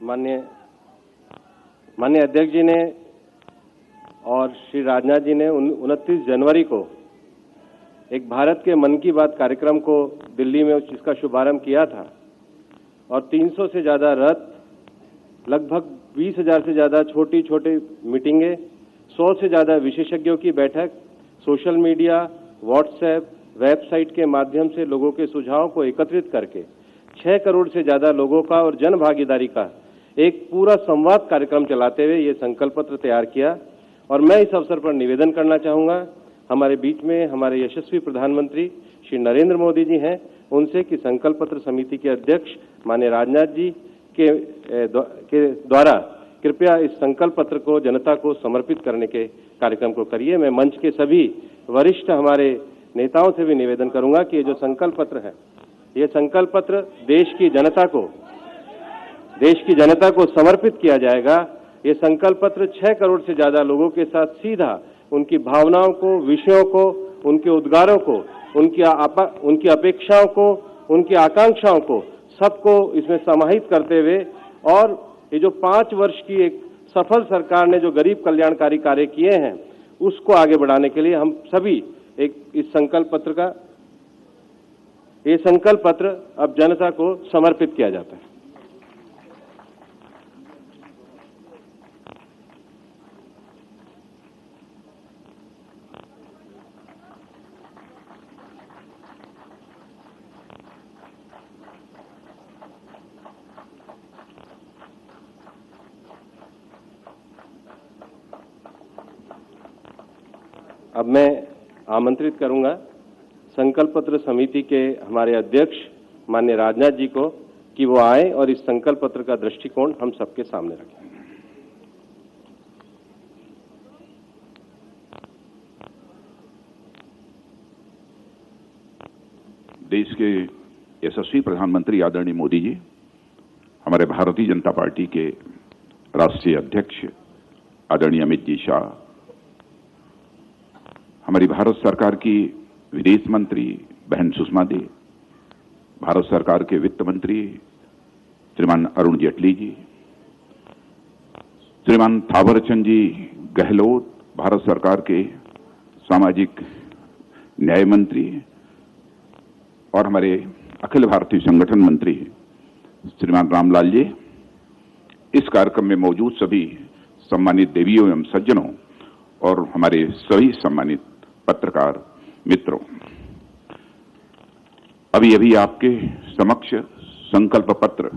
माननीय अध्यक्ष जी ने और श्री राजनाथ जी ने 29 जनवरी को एक भारत के मन की बात कार्यक्रम को दिल्ली में इसका शुभारंभ किया था और 300 से ज़्यादा रथ, लगभग 20,000 से ज़्यादा छोटी छोटी मीटिंगें, 100 से ज़्यादा विशेषज्ञों की बैठक, सोशल मीडिया, व्हाट्सएप, वेबसाइट के माध्यम से लोगों के सुझावों को एकत्रित करके 6 करोड़ से ज़्यादा लोगों का और जन भागीदारी का एक पूरा संवाद कार्यक्रम चलाते हुए ये संकल्प पत्र तैयार किया। और मैं इस अवसर पर निवेदन करना चाहूँगा, हमारे बीच में हमारे यशस्वी प्रधानमंत्री श्री नरेंद्र मोदी जी हैं, उनसे कि संकल्प पत्र समिति के अध्यक्ष माननीय राजनाथ जी के द्वारा कृपया इस संकल्प पत्र को जनता को समर्पित करने के कार्यक्रम को करिए। मैं मंच के सभी वरिष्ठ हमारे नेताओं से भी निवेदन करूंगा कि ये जो संकल्प पत्र है, ये संकल्प पत्र देश की जनता को समर्पित किया जाएगा। ये संकल्प पत्र 6 करोड़ से ज्यादा लोगों के साथ सीधा उनकी भावनाओं को, विषयों को, उनके उद्गारों को, उनकी अपेक्षाओं को, उनकी आकांक्षाओं को, सबको इसमें समाहित करते हुए और ये जो 5 वर्ष की एक सफल सरकार ने जो गरीब कल्याणकारी कार्य किए हैं उसको आगे बढ़ाने के लिए हम सभी इस संकल्प पत्र अब जनता को समर्पित किया जाता है। अब मैं आमंत्रित करूंगा संकल्प पत्र समिति के हमारे अध्यक्ष माननीय राजनाथ जी को कि वो आए और इस संकल्प पत्र का दृष्टिकोण हम सबके सामने रखें। देश के यशस्वी प्रधानमंत्री आदरणीय मोदी जी, हमारे भारतीय जनता पार्टी के राष्ट्रीय अध्यक्ष आदरणीय अमित जी शाह, हमारी भारत सरकार की विदेश मंत्री बहन सुषमा जी, भारत सरकार के वित्त मंत्री श्रीमान अरुण जेटली जी, श्रीमान थावरचंद जी गहलोत, भारत सरकार के सामाजिक न्याय मंत्री, और हमारे अखिल भारतीय संगठन मंत्री श्रीमान रामलाल जी, इस कार्यक्रम में मौजूद सभी सम्मानित देवियों एवं सज्जनों और हमारे सभी सम्मानित पत्रकार मित्रों, अभी आपके समक्ष संकल्प पत्र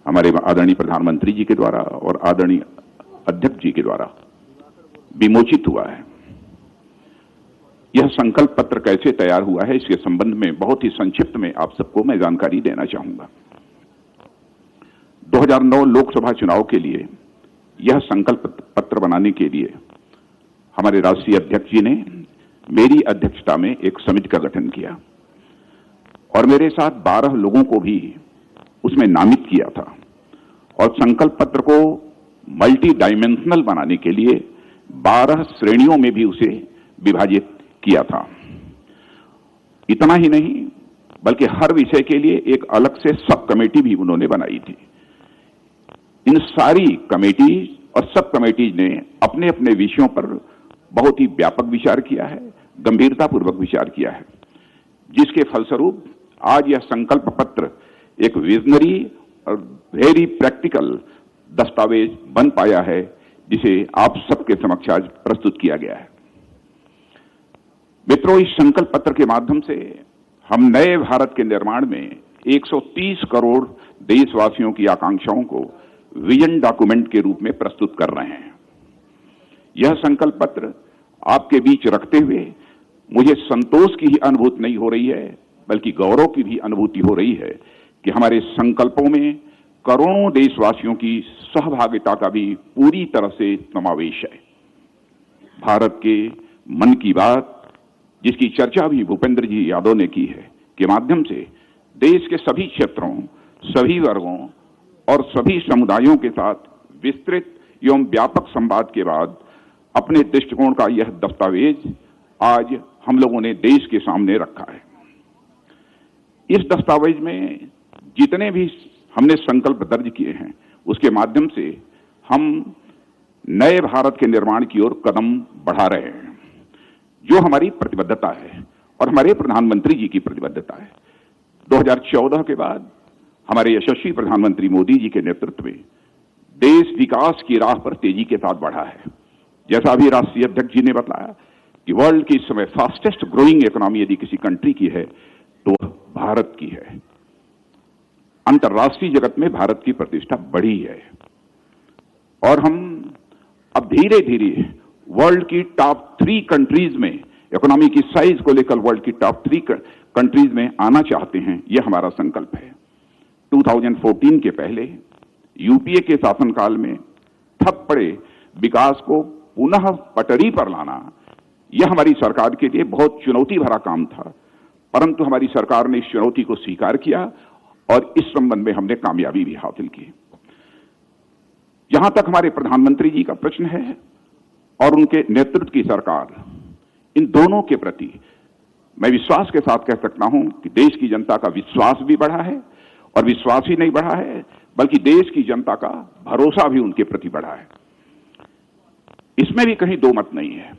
हमारे आदरणीय प्रधानमंत्री जी के द्वारा और आदरणीय अध्यक्ष जी के द्वारा विमोचित हुआ है। यह संकल्प पत्र कैसे तैयार हुआ है, इसके संबंध में बहुत ही संक्षिप्त में आप सबको मैं जानकारी देना चाहूंगा। 2009 लोकसभा चुनाव के लिए यह संकल्प पत्र बनाने के लिए हमारे राष्ट्रीय अध्यक्ष जी ने मेरी अध्यक्षता में एक समिति का गठन किया और मेरे साथ 12 लोगों को भी उसमें नामित किया था और संकल्प पत्र को मल्टी डायमेंशनल बनाने के लिए 12 श्रेणियों में भी उसे विभाजित किया था। इतना ही नहीं बल्कि हर विषय के लिए एक अलग से सब कमेटी भी उन्होंने बनाई थी। इन सारी कमेटी और सब कमेटीज ने अपने अपने विषयों पर बहुत ही व्यापक विचार किया है, गंभीरतापूर्वक विचार किया है, जिसके फलस्वरूप आज यह संकल्प पत्र एक विजनरी और वेरी प्रैक्टिकल दस्तावेज बन पाया है, जिसे आप सबके समक्ष आज प्रस्तुत किया गया है। मित्रों, इस संकल्प पत्र के माध्यम से हम नए भारत के निर्माण में 130 करोड़ देशवासियों की आकांक्षाओं को विजन डॉक्यूमेंट के रूप में प्रस्तुत कर रहे हैं। यह संकल्प पत्र आपके बीच रखते हुए मुझे संतोष की ही अनुभूति नहीं हो रही है, बल्कि गौरव की भी अनुभूति हो रही है कि हमारे संकल्पों में करोड़ों देशवासियों की सहभागिता का भी पूरी तरह से समावेश है। भारत के मन की बात, जिसकी चर्चा भी भूपेंद्र जी यादव ने की है, के माध्यम से देश के सभी क्षेत्रों, सभी वर्गों और सभी समुदायों के साथ विस्तृत एवं व्यापक संवाद के बाद अपने दृष्टिकोण का यह दस्तावेज आज हम लोगों ने देश के सामने रखा है। इस दस्तावेज में जितने भी हमने संकल्प दर्ज किए हैं, उसके माध्यम से हम नए भारत के निर्माण की ओर कदम बढ़ा रहे हैं, जो हमारी प्रतिबद्धता है और हमारे प्रधानमंत्री जी की प्रतिबद्धता है। 2014 के बाद हमारे यशस्वी प्रधानमंत्री मोदी जी के नेतृत्व में देश विकास की राह पर तेजी के साथ बढ़ा है। जैसा अभी राष्ट्रीय अध्यक्ष जी ने बताया कि वर्ल्ड की इस समय फास्टेस्ट ग्रोइंग इकोनॉमी यदि किसी कंट्री की है तो भारत की है। अंतर्राष्ट्रीय जगत में भारत की प्रतिष्ठा बढ़ी है और हम अब धीरे धीरे वर्ल्ड की टॉप 3 कंट्रीज में, इकोनॉमी की साइज को लेकर वर्ल्ड की टॉप 3 कंट्रीज में आना चाहते हैं। यह हमारा संकल्प है। 2014 के पहले यूपीए के शासनकाल में ठप पड़े विकास को पुनः पटरी पर लाना, यह हमारी सरकार के लिए बहुत चुनौती भरा काम था, परंतु हमारी सरकार ने इस चुनौती को स्वीकार किया और इस संबंध में हमने कामयाबी भी हासिल की। जहां तक हमारे प्रधानमंत्री जी का प्रश्न है और उनके नेतृत्व की सरकार, इन दोनों के प्रति मैं विश्वास के साथ कह सकता हूं कि देश की जनता का विश्वास भी बढ़ा है और विश्वास ही नहीं बढ़ा है बल्कि देश की जनता का भरोसा भी उनके प्रति बढ़ा है। इसमें भी कहीं दो मत नहीं है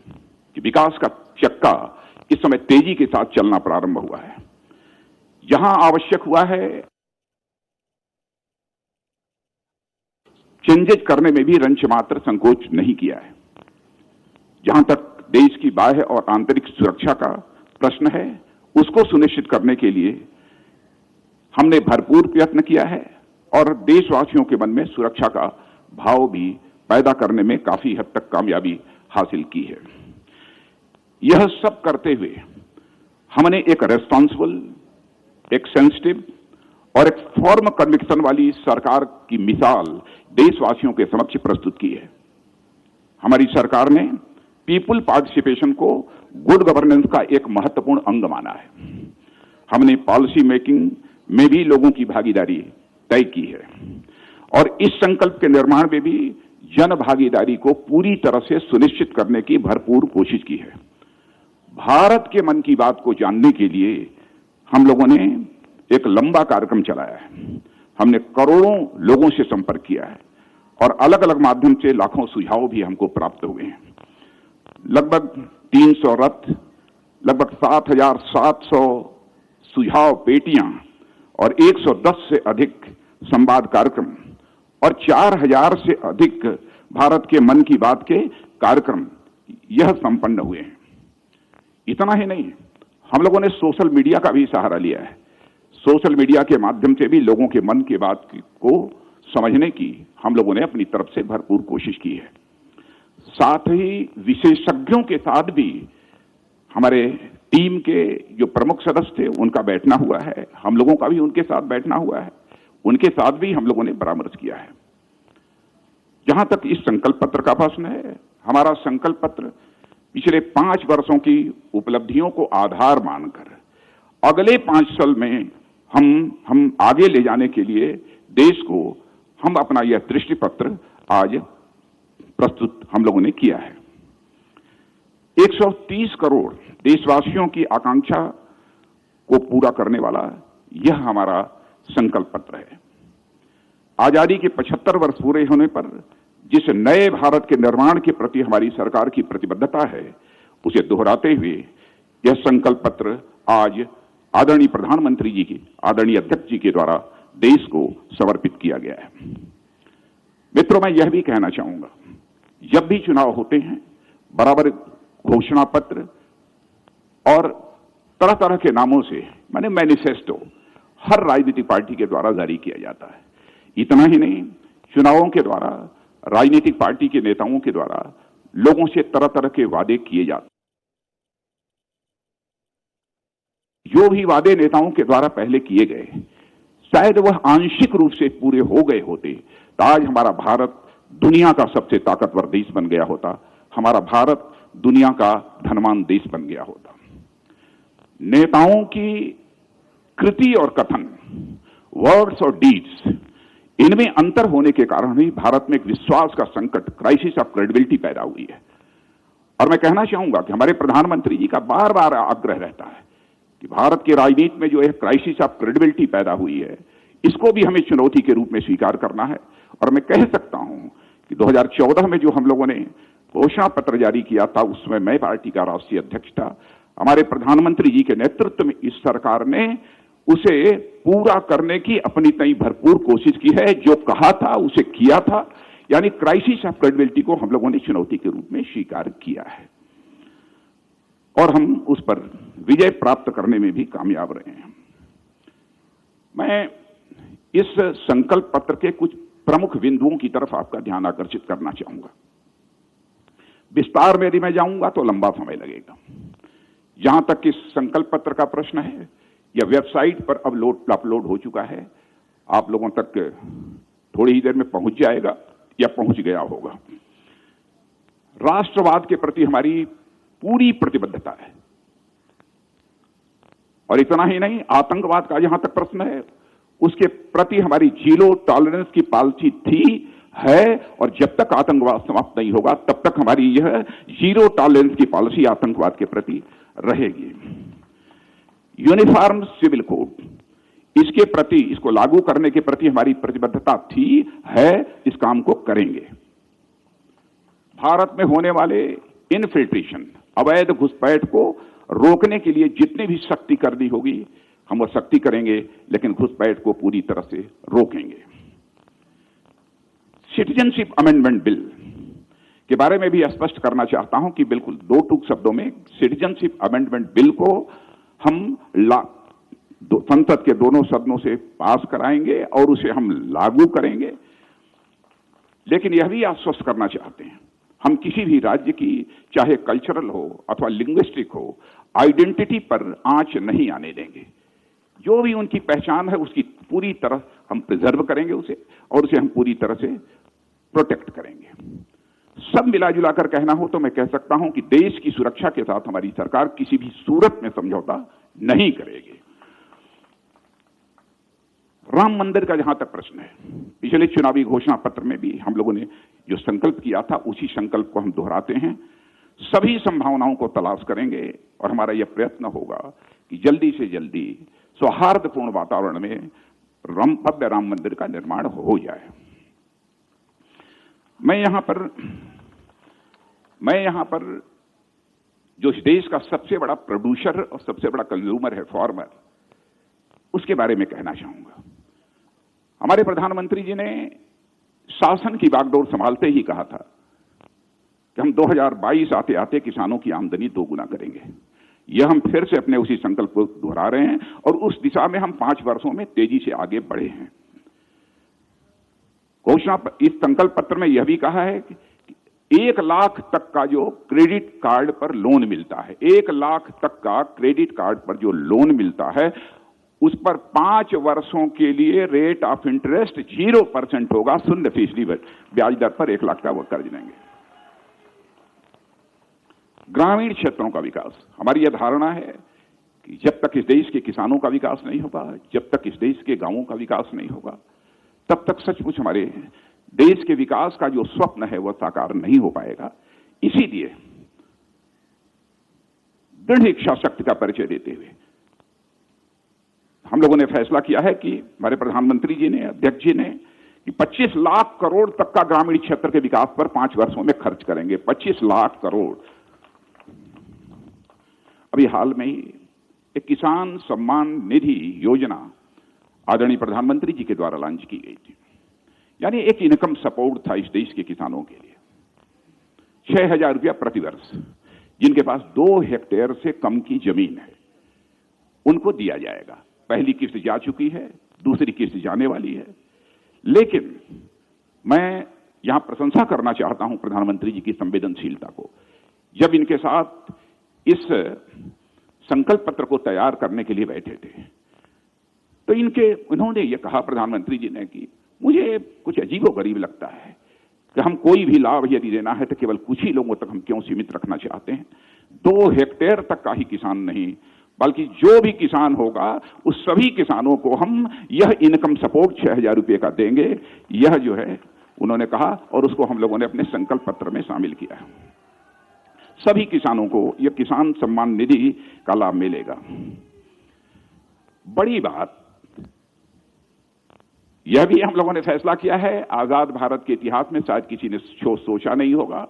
कि विकास का चक्का इस समय तेजी के साथ चलना प्रारंभ हुआ है। जहां आवश्यक हुआ है चेंजेज करने में भी रंच मात्र संकोच नहीं किया है। जहां तक देश की बाह्य और आंतरिक सुरक्षा का प्रश्न है, उसको सुनिश्चित करने के लिए हमने भरपूर प्रयत्न किया है और देशवासियों के मन में सुरक्षा का भाव भी पैदा करने में काफी हद तक कामयाबी हासिल की है। यह सब करते हुए हमने एक रेस्पॉन्सिबल, एक सेंसिटिव और एक फॉर्म कन्विक्शन वाली सरकार की मिसाल देशवासियों के समक्ष प्रस्तुत की है। हमारी सरकार ने पीपुल पार्टिसिपेशन को गुड गवर्नेंस का एक महत्वपूर्ण अंग माना है। हमने पॉलिसी मेकिंग में भी लोगों की भागीदारी तय की है और इस संकल्प के निर्माण में भी जन भागीदारी को पूरी तरह से सुनिश्चित करने की भरपूर कोशिश की है। भारत के मन की बात को जानने के लिए हम लोगों ने एक लंबा कार्यक्रम चलाया है। हमने करोड़ों लोगों से संपर्क किया है और अलग अलग माध्यम से लाखों सुझाव भी हमको प्राप्त हुए हैं। लगभग 300 रथ, लगभग 7,700 सुझाव पेटियां और 110 से अधिक संवाद कार्यक्रम और 4,000 से अधिक भारत के मन की बात के कार्यक्रम यह संपन्न हुए हैं। इतना ही नहीं, हम लोगों ने सोशल मीडिया का भी सहारा लिया है। सोशल मीडिया के माध्यम से भी लोगों के मन की बात को समझने की हम लोगों ने अपनी तरफ से भरपूर कोशिश की है। साथ ही विशेषज्ञों के साथ भी हमारे टीम के जो प्रमुख सदस्य थे उनका बैठना हुआ है, हम लोगों का भी उनके साथ बैठना हुआ है, उनके साथ भी हम लोगों ने परामर्श किया है। जहां तक इस संकल्प पत्र का प्रश्न है, हमारा संकल्प पत्र पिछले 5 वर्षों की उपलब्धियों को आधार मानकर अगले 5 साल में हम आगे ले जाने के लिए देश को हम अपना यह दृष्टि पत्र आज प्रस्तुत हम लोगों ने किया है। 130 करोड़ देशवासियों की आकांक्षा को पूरा करने वाला यह हमारा संकल्प पत्र है। आजादी के 75 वर्ष पूरे होने पर जिस नए भारत के निर्माण के प्रति हमारी सरकार की प्रतिबद्धता है, उसे दोहराते हुए यह संकल्प पत्र आज आदरणीय प्रधानमंत्री जी की, आदरणीय अध्यक्ष जी के द्वारा देश को समर्पित किया गया है। मित्रों, मैं यह भी कहना चाहूंगा, जब भी चुनाव होते हैं बराबर घोषणा पत्र और तरह तरह के नामों से माने मैनिफेस्टो हर राजनीतिक पार्टी के द्वारा जारी किया जाता है। इतना ही नहीं, चुनावों के द्वारा राजनीतिक पार्टी के नेताओं के द्वारा लोगों से तरह तरह के वादे किए जाते। जो भी वादे नेताओं के द्वारा पहले किए गए, शायद वह आंशिक रूप से पूरे हो गए होते तो आज हमारा भारत दुनिया का सबसे ताकतवर देश बन गया होता, हमारा भारत दुनिया का धनवान देश बन गया होता। नेताओं की कृति और कथन, वर्ड्स और डीड्स, इनमें अंतर होने के कारण ही भारत में एक विश्वास का संकट, क्राइसिस ऑफ क्रेडिबिलिटी पैदा हुई है। और मैं कहना चाहूंगा कि हमारे प्रधानमंत्री जी का बार बार आग्रह रहता है कि भारत की राजनीति में जो है क्राइसिस ऑफ क्रेडिबिलिटी पैदा हुई है, इसको भी हमें चुनौती के रूप में स्वीकार करना है। और मैं कह सकता हूं कि 2014 में जो हम लोगों ने घोषणा पत्र जारी किया था, उसमें मैं पार्टी का राष्ट्रीय अध्यक्ष था। हमारे प्रधानमंत्री जी के नेतृत्व में इस सरकार ने उसे पूरा करने की अपनी तय भरपूर कोशिश की है। जो कहा था उसे किया था, यानी क्राइसिस ऑफ क्रेडिबिलिटी को हम लोगों ने चुनौती के रूप में स्वीकार किया है और हम उस पर विजय प्राप्त करने में भी कामयाब रहे हैं। मैं इस संकल्प पत्र के कुछ प्रमुख बिंदुओं की तरफ आपका ध्यान आकर्षित करना चाहूंगा। विस्तार में यदि मैं जाऊंगा तो लंबा समय लगेगा। जहां तक इस संकल्प पत्र का प्रश्न है, यह वेबसाइट पर अपलोड हो चुका है, आप लोगों तक थोड़ी ही देर में पहुंच जाएगा या पहुंच गया होगा। राष्ट्रवाद के प्रति हमारी पूरी प्रतिबद्धता है और इतना ही नहीं, आतंकवाद का जहां तक प्रश्न है उसके प्रति हमारी जीरो टॉलरेंस की पॉलिसी थी, है और जब तक आतंकवाद समाप्त नहीं होगा तब तक हमारी यह जीरो टॉलरेंस की पॉलिसी आतंकवाद के प्रति रहेगी। यूनिफॉर्म सिविल कोड, इसके प्रति, इसको लागू करने के प्रति हमारी प्रतिबद्धता थी, है, इस काम को करेंगे। भारत में होने वाले इनफिल्ट्रेशन, अवैध घुसपैठ को रोकने के लिए जितनी भी सख्ती करनी होगी हम वो सख्ती करेंगे, लेकिन घुसपैठ को पूरी तरह से रोकेंगे। सिटीजनशिप अमेंडमेंट बिल के बारे में भी स्पष्ट करना चाहता हूं कि बिल्कुल दो टूक शब्दों में, सिटीजनशिप अमेंडमेंट बिल को हम संसद के दोनों सदनों से पास कराएंगे और उसे हम लागू करेंगे। लेकिन यह भी आश्वस्त करना चाहते हैं, हम किसी भी राज्य की, चाहे कल्चरल हो अथवा लिंग्विस्टिक हो, आइडेंटिटी पर आंच नहीं आने देंगे। जो भी उनकी पहचान है उसकी पूरी तरह हम प्रिजर्व करेंगे उसे, और उसे हम पूरी तरह से प्रोटेक्ट करेंगे। सब मिला जुला कर कहना हो तो मैं कह सकता हूं कि देश की सुरक्षा के साथ हमारी सरकार किसी भी सूरत में समझौता नहीं करेगी। राम मंदिर का जहां तक प्रश्न है, पिछले चुनावी घोषणा पत्र में भी हम लोगों ने जो संकल्प किया था उसी संकल्प को हम दोहराते हैं। सभी संभावनाओं को तलाश करेंगे और हमारा यह प्रयत्न होगा कि जल्दी से जल्दी सौहार्दपूर्ण वातावरण में भव्य राम मंदिर का निर्माण हो जाए। मैं यहां पर जो इस देश का सबसे बड़ा प्रोड्यूसर और सबसे बड़ा कंज्यूमर है, फार्मर, उसके बारे में कहना चाहूंगा। हमारे प्रधानमंत्री जी ने शासन की बागडोर संभालते ही कहा था कि हम 2022 आते आते किसानों की आमदनी दोगुना करेंगे। यह हम फिर से अपने उसी संकल्प को दोहरा रहे हैं और उस दिशा में हम 5 वर्षों में तेजी से आगे बढ़े हैं। इस संकल्प पत्र में यह भी कहा है कि 1 लाख तक का जो क्रेडिट कार्ड पर लोन मिलता है, 1 लाख तक का क्रेडिट कार्ड पर जो लोन मिलता है, उस पर 5 वर्षों के लिए रेट ऑफ इंटरेस्ट 0% होगा। 0% ब्याज दर पर 1 लाख का वो कर्ज लेंगे। ग्रामीण क्षेत्रों का विकास, हमारी यह धारणा है कि जब तक इस देश के किसानों का विकास नहीं होगा, जब तक इस देश के गांवों का विकास नहीं होगा, तब तक सचमुच हमारे देश के विकास का जो स्वप्न है वह साकार नहीं हो पाएगा। इसीलिए दृढ़ इच्छा शक्ति का परिचय देते हुए हम लोगों ने फैसला किया है कि हमारे प्रधानमंत्री जी ने, अध्यक्ष जी ने, कि 25 लाख करोड़ तक का ग्रामीण क्षेत्र के विकास पर 5 वर्षों में खर्च करेंगे। 25 लाख करोड़। अभी हाल में ही एक किसान सम्मान निधि योजना आदरणीय प्रधानमंत्री जी के द्वारा लॉन्च की गई थी। यानी एक इनकम सपोर्ट था इस देश के किसानों के लिए। 6,000 रुपया प्रति वर्ष जिनके पास 2 हेक्टेयर से कम की जमीन है उनको दिया जाएगा। पहली किस्त जा चुकी है, दूसरी किस्त जाने वाली है। लेकिन मैं यहां प्रशंसा करना चाहता हूं प्रधानमंत्री जी की संवेदनशीलता को। जब इनके साथ इस संकल्प पत्र को तैयार करने के लिए बैठे थे तो उन्होंने ये कहा, प्रधानमंत्री जी ने, कि मुझे कुछ अजीबोगरीब लगता है कि हम कोई भी लाभ यदि देना है तो केवल कुछ ही लोगों तक हम क्यों सीमित रखना चाहते हैं। 2 हेक्टेयर तक का ही किसान नहीं, बल्कि जो भी किसान होगा उस सभी किसानों को हम यह इनकम सपोर्ट 6,000 रुपये का देंगे। यह जो है उन्होंने कहा और उसको हम लोगों ने अपने संकल्प पत्र में शामिल किया है। सभी किसानों को यह किसान सम्मान निधि का लाभ मिलेगा। बड़ी बात, यह भी हम लोगों ने फैसला किया है, आजाद भारत के इतिहास में शायद किसी ने सोचा नहीं होगा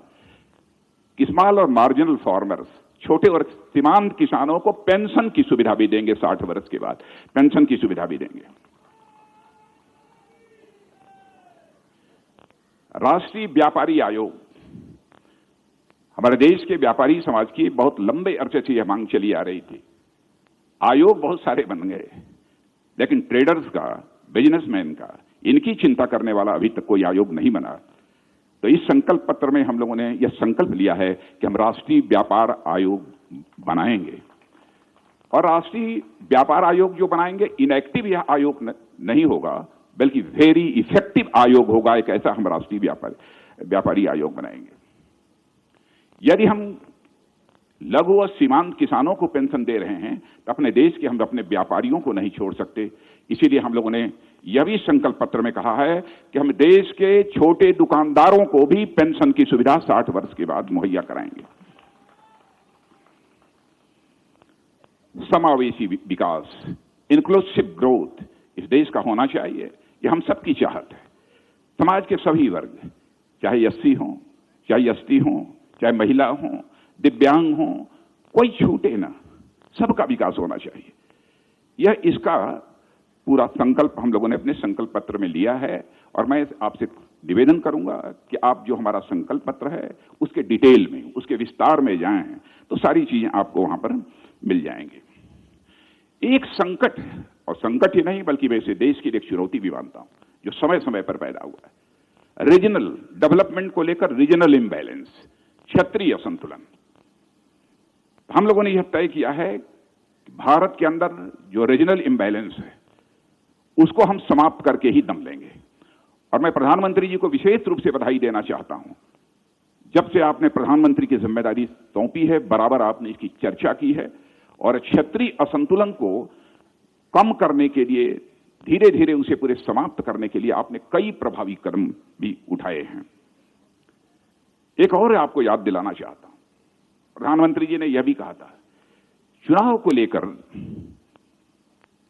कि स्मॉल और मार्जिनल फार्मर्स, छोटे और सीमांत किसानों को पेंशन की सुविधा भी देंगे। 60 वर्ष के बाद पेंशन की सुविधा भी देंगे। राष्ट्रीय व्यापारी आयोग, हमारे देश के व्यापारी समाज की बहुत लंबे अरसे से यह मांग चली आ रही थी। आयोग बहुत सारे बन गए, लेकिन ट्रेडर्स का, बिजनेसमैन का, इनकी चिंता करने वाला अभी तक कोई आयोग नहीं बना। तो इस संकल्प पत्र में हम लोगों ने यह संकल्प लिया है कि हम राष्ट्रीय व्यापार आयोग बनाएंगे। और राष्ट्रीय व्यापार आयोग जो बनाएंगे, इनएक्टिव यह आयोग नहीं होगा, बल्कि वेरी इफेक्टिव आयोग होगा। एक ऐसा हम राष्ट्रीय व्यापारी आयोग बनाएंगे। यदि हम लघु और सीमांत किसानों को पेंशन दे रहे हैं तो अपने देश के हम अपने व्यापारियों को नहीं छोड़ सकते। इसीलिए हम लोगों ने यह भी संकल्प पत्र में कहा है कि हम देश के छोटे दुकानदारों को भी पेंशन की सुविधा 60 वर्ष के बाद मुहैया कराएंगे। समावेशी विकास, इंक्लूसिव ग्रोथ इस देश का होना चाहिए। यह हम सबकी चाहत है। समाज के सभी वर्ग, चाहे एससी हो, चाहे एसटी हो, चाहे महिला हो, दिव्यांग हो, कोई छूटे ना, सबका विकास होना चाहिए। यह इसका पूरा संकल्प हम लोगों ने अपने संकल्प पत्र में लिया है। और मैं आपसे निवेदन करूंगा कि आप जो हमारा संकल्प पत्र है उसके डिटेल में, उसके विस्तार में जाएं तो सारी चीजें आपको वहां पर मिल जाएंगी। एक संकट, और संकट ही नहीं बल्कि मैं इसे देश की एक चुनौती भी मानता हूं, जो समय समय पर पैदा हुआ है, रीजनल डेवलपमेंट को लेकर रीजनल इम्बैलेंस, क्षेत्रीय असंतुलन। हम लोगों ने यह तय किया है कि भारत के अंदर जो रीजनल इम्बैलेंस है उसको हम समाप्त करके ही दम लेंगे। और मैं प्रधानमंत्री जी को विशेष रूप से बधाई देना चाहता हूं। जब से आपने प्रधानमंत्री की जिम्मेदारी सौंपी है, बराबर आपने इसकी चर्चा की है और क्षेत्रीय असंतुलन को कम करने के लिए, धीरे धीरे उसे पूरे समाप्त करने के लिए आपने कई प्रभावी कदम भी उठाए हैं। एक और आपको याद दिलाना चाहता हूं, प्रधानमंत्री जी ने यह भी कहा था, चुनाव को लेकर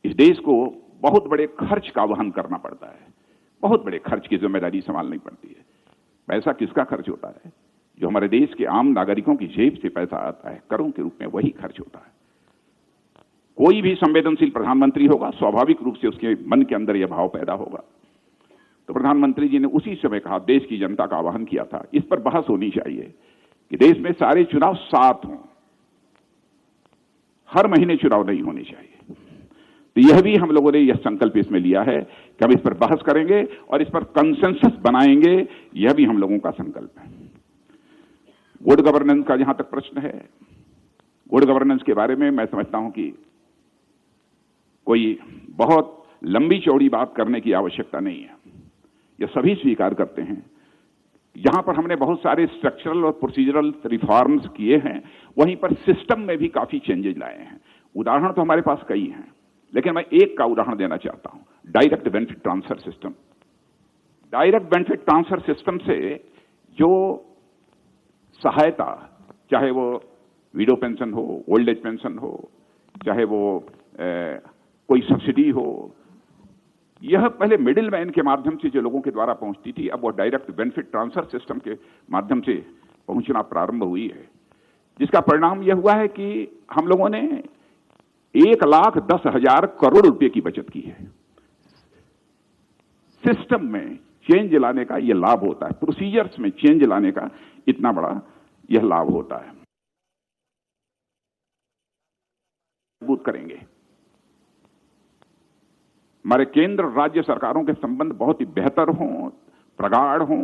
इस देश को बहुत बड़े खर्च का वहन करना पड़ता है, बहुत बड़े खर्च की जिम्मेदारी संभालनी पड़ती है। पैसा किसका खर्च होता है? जो हमारे देश के आम नागरिकों की जेब से पैसा आता है, करों के रूप में, वही खर्च होता है। कोई भी संवेदनशील प्रधानमंत्री होगा, स्वाभाविक रूप से उसके मन के अंदर यह भाव पैदा होगा। तो प्रधानमंत्री जी ने उसी समय कहा, देश की जनता का आह्वान किया था, इस पर बहस होनी चाहिए कि देश में सारे चुनाव साथ हों, हर महीने चुनाव नहीं होने चाहिए। तो यह भी हम लोगों ने यह संकल्प इसमें लिया है कि हम इस पर बहस करेंगे और इस पर कंसेंसस बनाएंगे। यह भी हम लोगों का संकल्प है। गुड गवर्नेंस का जहां तक प्रश्न है, गुड गवर्नेंस के बारे में मैं समझता हूं कि कोई बहुत लंबी चौड़ी बात करने की आवश्यकता नहीं है। यह सभी स्वीकार करते हैं। यहां पर हमने बहुत सारे स्ट्रक्चरल और प्रोसीजरल रिफॉर्म्स किए हैं, वहीं पर सिस्टम में भी काफी चेंजेस लाए हैं। उदाहरण तो हमारे पास कई हैं, लेकिन मैं एक का उदाहरण देना चाहता हूं, direct benefit transfer system. Direct benefit transfer system से जो सहायता, चाहे वो विडो पेंशन हो, ओल्ड एज पेंशन हो, चाहे वो कोई सब्सिडी हो, यह पहले मिडिल मैन के माध्यम से जो लोगों के द्वारा पहुंचती थी, अब वो डायरेक्ट बेनिफिट ट्रांसफर सिस्टम के माध्यम से पहुंचना प्रारंभ हुई है। जिसका परिणाम यह हुआ है कि हम लोगों ने 1,10,000 करोड़ रुपए की बचत की है। सिस्टम में चेंज लाने का यह लाभ होता है, प्रोसीजर्स में चेंज लाने का इतना बड़ा यह लाभ होता है। मजबूत करेंगे। हमारे केंद्र राज्य सरकारों के संबंध बहुत ही बेहतर हों, प्रगाढ़ हों।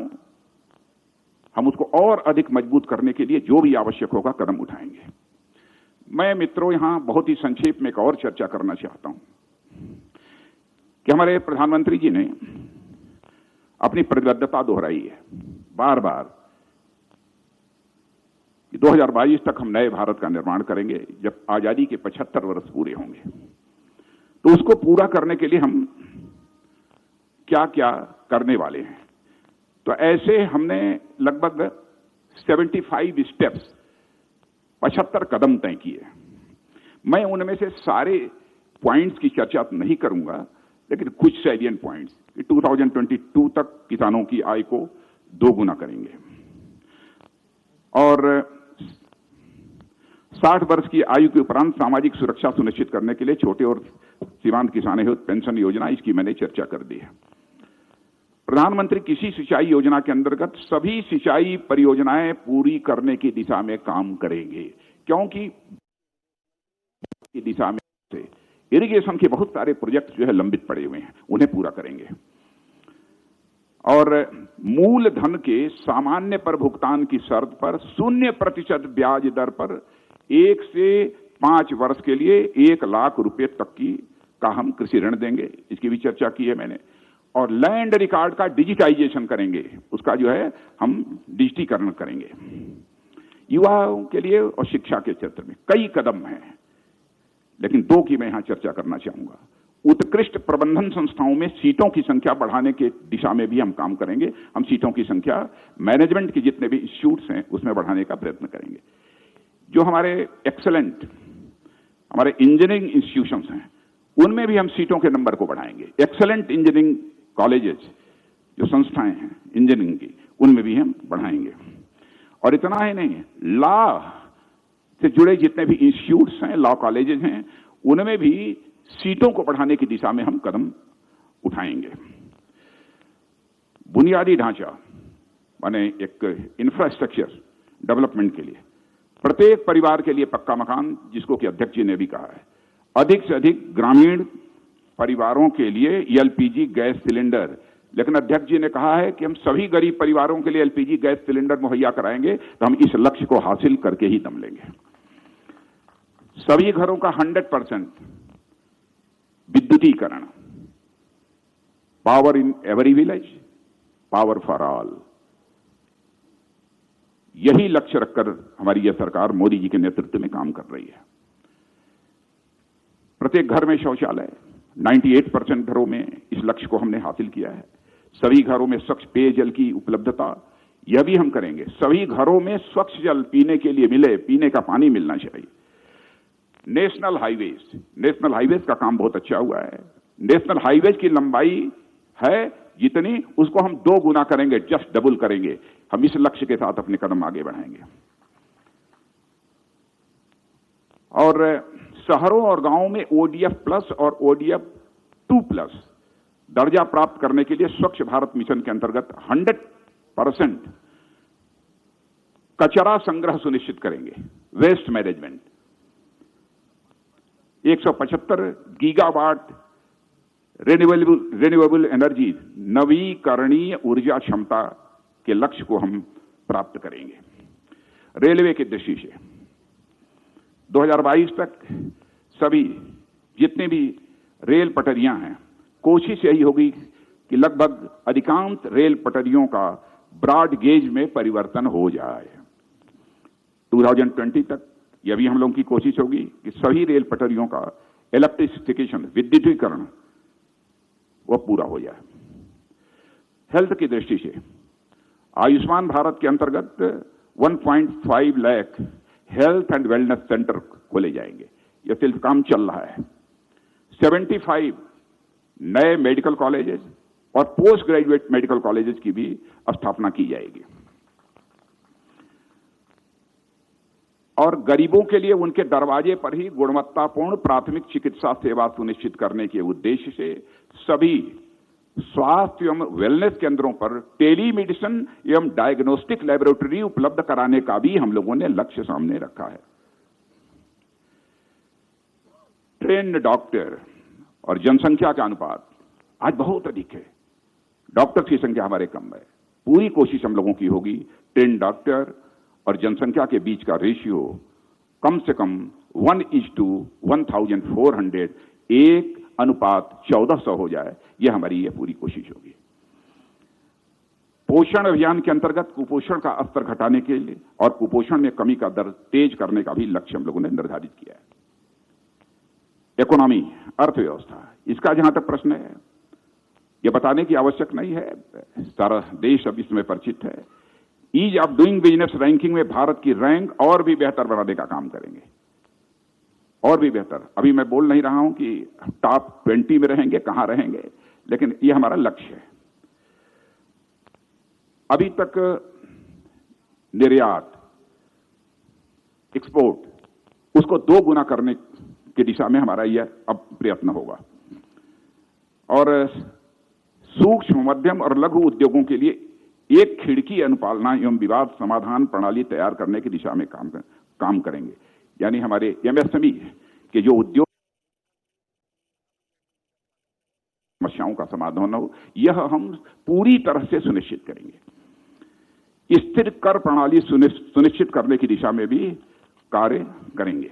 हम उसको और अधिक मजबूत करने के लिए जो भी आवश्यक होगा कदम उठाएंगे। मैं मित्रों यहां बहुत ही संक्षेप में एक और चर्चा करना चाहता हूं कि हमारे प्रधानमंत्री जी ने अपनी प्रतिबद्धता दोहराई है बार बार, 2022 तक हम नए भारत का निर्माण करेंगे जब आजादी के 75 वर्ष पूरे होंगे। तो उसको पूरा करने के लिए हम क्या क्या करने वाले हैं? तो ऐसे हमने लगभग 75 स्टेप्स, 75 कदम तय किए। मैं उनमें से सारे पॉइंट्स की चर्चा नहीं करूंगा, लेकिन कुछ सैलिएंट पॉइंट्स कि 2022 तक किसानों की आय को 2 गुना करेंगे और 60 वर्ष की आयु के उपरांत सामाजिक सुरक्षा सुनिश्चित करने के लिए छोटे और सीमांत किसान हेतु पेंशन योजना, इसकी मैंने चर्चा कर दी है। प्रधानमंत्री कृषि सिंचाई योजना के अंतर्गत सभी सिंचाई परियोजनाएं पूरी करने की दिशा में काम करेंगे, क्योंकि की दिशा में से इरिगेशन के बहुत सारे प्रोजेक्ट जो है लंबित पड़े हुए हैं, उन्हें पूरा करेंगे। और मूलधन के सामान्य पर भुगतान की शर्त पर 0% ब्याज दर पर 1 से 5 वर्ष के लिए 1 लाख रुपए तक का हम कृषि ऋण देंगे, इसकी भी चर्चा की है मैंने। और लैंड रिकॉर्ड का डिजिटाइजेशन करेंगे, उसका जो है हम डिजिटीकरण करेंगे। युवाओं के लिए और शिक्षा के क्षेत्र में कई कदम हैं, लेकिन 2 की मैं यहां चर्चा करना चाहूंगा। उत्कृष्ट प्रबंधन संस्थाओं में सीटों की संख्या बढ़ाने के दिशा में भी हम काम करेंगे। हम सीटों की संख्या मैनेजमेंट के जितने भी इंस्टीट्यूट्स हैं उसमें बढ़ाने का प्रयत्न करेंगे। जो हमारे एक्सेलेंट हमारे इंजीनियरिंग इंस्टीट्यूशंस हैं, उनमें भी हम सीटों के नंबर को बढ़ाएंगे। एक्सेलेंट इंजीनियरिंग कॉलेजेस जो संस्थाएं हैं इंजीनियरिंग की, उनमें भी हम बढ़ाएंगे। और इतना ही नहीं, लॉ से जुड़े जितने भी इंस्टीट्यूट्स हैं, लॉ कॉलेजेस हैं, उनमें भी सीटों को बढ़ाने की दिशा में हम कदम उठाएंगे। बुनियादी ढांचा माने एक इंफ्रास्ट्रक्चर डेवलपमेंट के लिए प्रत्येक परिवार के लिए पक्का मकान, जिसको कि अध्यक्ष जी ने भी कहा है, अधिक से अधिक ग्रामीण परिवारों के लिए एलपीजी गैस सिलेंडर। लेकिन अध्यक्ष जी ने कहा है कि हम सभी गरीब परिवारों के लिए एलपीजी गैस सिलेंडर मुहैया कराएंगे, तो हम इस लक्ष्य को हासिल करके ही दम लेंगे। सभी घरों का 100% विद्युतीकरण, power in every village, power for all, यही लक्ष्य रखकर हमारी यह सरकार मोदी जी के नेतृत्व में काम कर रही है। प्रत्येक घर में शौचालय, 98% घरों में इस लक्ष्य को हमने हासिल किया है। सभी घरों में स्वच्छ पेयजल की उपलब्धता, यह भी हम करेंगे। सभी घरों में स्वच्छ जल पीने के लिए मिले, पीने का पानी मिलना चाहिए। नेशनल हाईवेज का काम बहुत अच्छा हुआ है। नेशनल हाईवेज की लंबाई है जितनी, उसको हम 2 गुना करेंगे, जस्ट डबल करेंगे। हम इस लक्ष्य के साथ अपने कदम आगे बढ़ाएंगे। और शहरों और गांवों में ODF प्लस और ODF 2+ दर्जा प्राप्त करने के लिए स्वच्छ भारत मिशन के अंतर्गत 100% कचरा संग्रह सुनिश्चित करेंगे। Waste management 175 gigawatt renewable energy, नवीकरणीय ऊर्जा क्षमता के लक्ष्य को हम प्राप्त करेंगे। रेलवे की दृष्टि से 2022 तक सभी जितने भी रेल पटरियां हैं, कोशिश यही होगी कि लगभग अधिकांश रेल पटरियों का ब्रॉड गेज में परिवर्तन हो जाए। 2020 तक यह भी हम लोगों की कोशिश होगी कि सभी रेल पटरियों का इलेक्ट्रिफिकेशन, विद्युतीकरण, वह पूरा हो जाए। हेल्थ की दृष्टि से आयुष्मान भारत के अंतर्गत 1.5 lakh health and wellness centre खोले जाएंगे। यह सिर्फ काम चल रहा है। 75 नए मेडिकल कॉलेजेस और पोस्ट ग्रेजुएट मेडिकल कॉलेजेस की भी स्थापना की जाएगी। और गरीबों के लिए उनके दरवाजे पर ही गुणवत्तापूर्ण प्राथमिक चिकित्सा सेवा सुनिश्चित करने के उद्देश्य से सभी स्वास्थ्य एवं वेलनेस केंद्रों पर टेलीमेडिसिन एवं डायग्नोस्टिक लेबोरेटरी उपलब्ध कराने का भी हम लोगों ने लक्ष्य सामने रखा है। ट्रेन्ड डॉक्टर और जनसंख्या का अनुपात आज बहुत अधिक है। डॉक्टर्स की संख्या हमारे कम है। पूरी कोशिश हम लोगों की होगी ट्रेन्ड डॉक्टर और जनसंख्या के बीच का रेशियो कम से कम 1:1400, 1:1400 हो जाए। यह हमारी यह पूरी कोशिश होगी। पोषण अभियान के अंतर्गत कुपोषण का स्तर घटाने के लिए और कुपोषण में कमी का दर तेज करने का भी लक्ष्य हम लोगों ने निर्धारित किया है। इकोनॉमी, अर्थव्यवस्था, इसका जहां तक प्रश्न है, यह बताने की आवश्यक नहीं है, सारा देश अब इसमें परिचित है। Ease of doing business ranking में भारत की रैंक और भी बेहतर बनाने का काम करेंगे, और भी बेहतर। अभी मैं बोल नहीं रहा हूं कि टॉप 20 में रहेंगे, कहां रहेंगे, लेकिन ये हमारा लक्ष्य है। अभी तक निर्यात, एक्सपोर्ट, उसको 2 गुना करने की दिशा में हमारा यह अब प्रयत्न होगा और सूक्ष्म, मध्यम और लघु उद्योगों के लिए एक खिड़की अनुपालना एवं विवाद समाधान प्रणाली तैयार करने की दिशा में काम करेंगे। यानी हमारे एमएसएमई के जो उद्योग समस्याओं का समाधान हो, यह हम पूरी तरह से सुनिश्चित करेंगे। स्थिर कर प्रणाली सुनिश्चित करने की दिशा में भी कार्य करेंगे।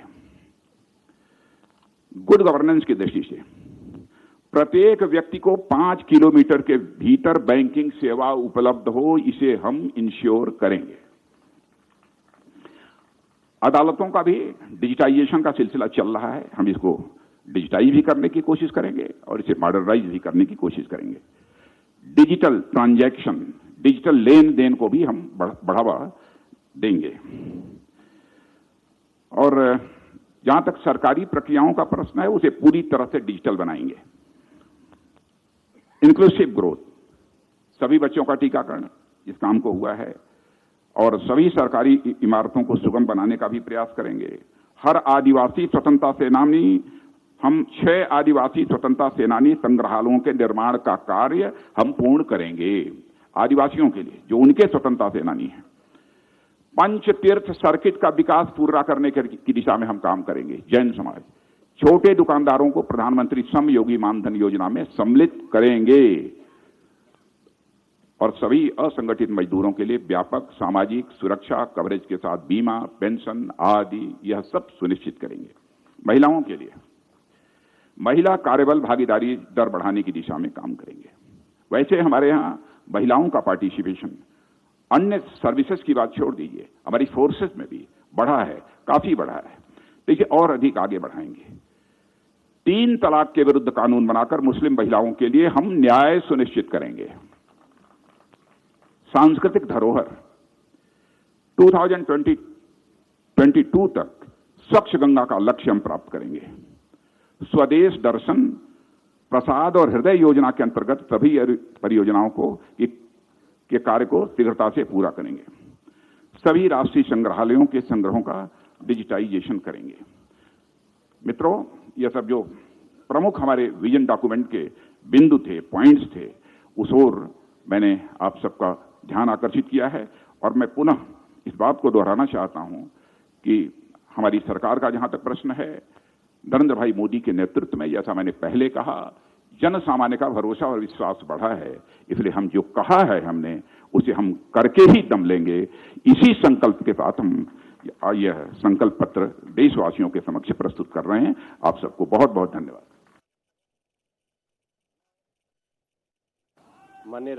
गुड गवर्नेंस की दृष्टि से प्रत्येक व्यक्ति को 5 किलोमीटर के भीतर बैंकिंग सेवा उपलब्ध हो, इसे हम इंश्योर करेंगे। अदालतों का भी डिजिटाइजेशन का सिलसिला चल रहा है, हम इसको डिजिटाइज भी करने की कोशिश करेंगे और इसे मॉडर्नाइज भी करने की कोशिश करेंगे। डिजिटल ट्रांजैक्शन, डिजिटल लेन देन को भी हम बढ़ावा देंगे। और जहां तक सरकारी प्रक्रियाओं का प्रश्न है, उसे पूरी तरह से डिजिटल बनाएंगे। इंक्लूसिव ग्रोथ, सभी बच्चों का टीकाकरण इस काम को हुआ है और सभी सरकारी इमारतों को सुगम बनाने का भी प्रयास करेंगे। हर आदिवासी स्वतंत्रता सेनानी, हम 6 आदिवासी स्वतंत्रता सेनानी संग्रहालयों के निर्माण का कार्य हम पूर्ण करेंगे आदिवासियों के लिए, जो उनके स्वतंत्रता सेनानी हैं। पंच तीर्थ सर्किट का विकास पूरा करने की दिशा में हम काम करेंगे। जैन समाज, छोटे दुकानदारों को प्रधानमंत्री श्रम योगी मानधन योजना में सम्मिलित करेंगे और सभी असंगठित मजदूरों के लिए व्यापक सामाजिक सुरक्षा कवरेज के साथ बीमा, पेंशन आदि यह सब सुनिश्चित करेंगे। महिलाओं के लिए महिला कार्यबल भागीदारी दर बढ़ाने की दिशा में काम करेंगे। वैसे हमारे यहां महिलाओं का पार्टिसिपेशन, अन्य सर्विसेज की बात छोड़ दीजिए, हमारी फोर्सेस में भी बढ़ा है, काफी बढ़ा है। देखिए और अधिक आगे बढ़ाएंगे। 3 तलाक के विरुद्ध कानून बनाकर मुस्लिम महिलाओं के लिए हम न्याय सुनिश्चित करेंगे। सांस्कृतिक धरोहर 2022 तक स्वच्छ गंगा का लक्ष्य हम प्राप्त करेंगे। स्वदेश दर्शन, प्रसाद और हृदय योजना के अंतर्गत सभी परियोजनाओं के कार्य को शीघ्रता से पूरा करेंगे। सभी राष्ट्रीय संग्रहालयों के संग्रहों का डिजिटाइजेशन करेंगे। मित्रों, यह सब जो प्रमुख हमारे विजन डॉक्यूमेंट के बिंदु थे, पॉइंट्स थे, उस ओर मैंने आप सबका ध्यान आकर्षित किया है और मैं पुनः इस बात को दोहराना चाहता हूं कि हमारी सरकार का जहां तक प्रश्न है, नरेंद्र भाई मोदी के नेतृत्व में, जैसा मैंने पहले कहा, जन सामान्य का भरोसा और विश्वास बढ़ा है। इसलिए हम जो कहा है हमने, उसे हम करके ही दम लेंगे। इसी संकल्प के साथ हम यह संकल्प पत्र देशवासियों के समक्ष प्रस्तुत कर रहे हैं। आप सबको बहुत बहुत धन्यवाद। माननीय